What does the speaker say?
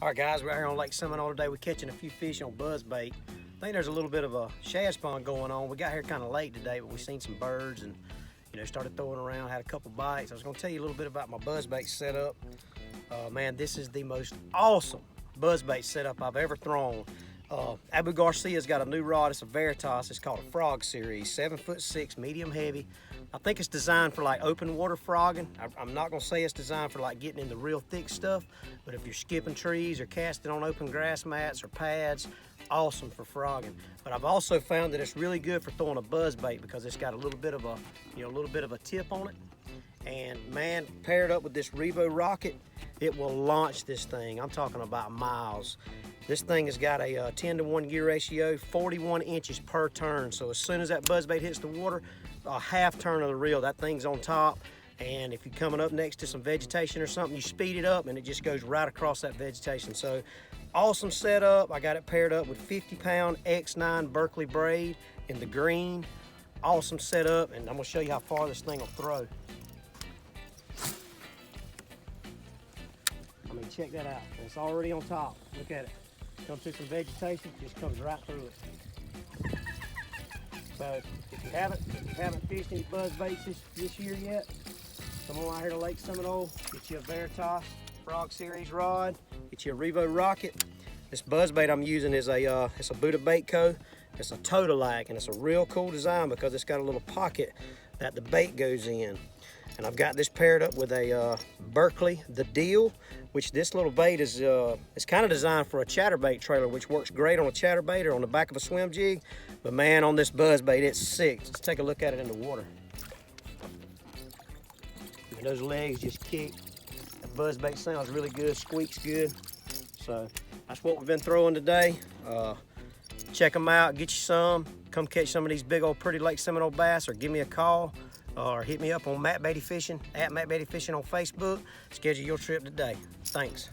All right, guys, we're here on Lake Seminole today. We're catching a few fish on buzzbait. I think there's a little bit of a shad spawn going on. We got here kind of late today, but we seen some birds and started throwing around, had a couple bites. I was gonna tell you a little bit about my buzzbait setup. Man, this is the most awesome buzzbait setup I've ever thrown. Abu Garcia's got a new rod. It's a Veritas. It's called a Frog Series, 7'6", medium heavy. I think it's designed for like open water frogging. I'm not gonna say it's designed for like getting in the real thick stuff, but if you're skipping trees or casting on open grass mats or pads, awesome for frogging. But I've also found that it's really good for throwing a buzzbait because it's got a little bit of a tip on it. And man, paired up with this Revo Rocket, it will launch this thing. I'm talking about miles. This thing has got a 10-to-1 gear ratio, 41 inches per turn. So as soon as that buzzbait hits the water, a half turn of the reel, that thing's on top. And if you're coming up next to some vegetation or something, you speed it up and it just goes right across that vegetation. So awesome setup. I got it paired up with 50-pound X9 Berkeley braid in the green. Awesome setup, and I'm gonna show you how far this thing will throw. I mean, check that out. It's already on top. Look at it. Comes through some vegetation, just comes right through it. So if you haven't fished any buzzbaits this year yet, come on out here to Lake Seminole, get you a Veritas Frog Series rod, get you a Revo Rocket. This buzzbait I'm using is it's a Buddha Bait Co. It's a Totalag, and it's a real cool design because it's got a little pocket that the bait goes in. And I've got this paired up with a Berkeley, the Deal, which this little bait is it's kind of designed for a chatterbait trailer, which works great on a chatterbait or on the back of a swim jig. But man, on this buzzbait, it's sick. Let's take a look at it in the water. And those legs just kick. That buzzbait sounds really good, squeaks good. So that's what we've been throwing today. Check them out, get you some. Come catch some of these big old pretty Lake Seminole bass, or give me a call. Or hit me up on Matt Beatty Fishing, at Matt Beatty Fishing on Facebook. Schedule your trip today. Thanks.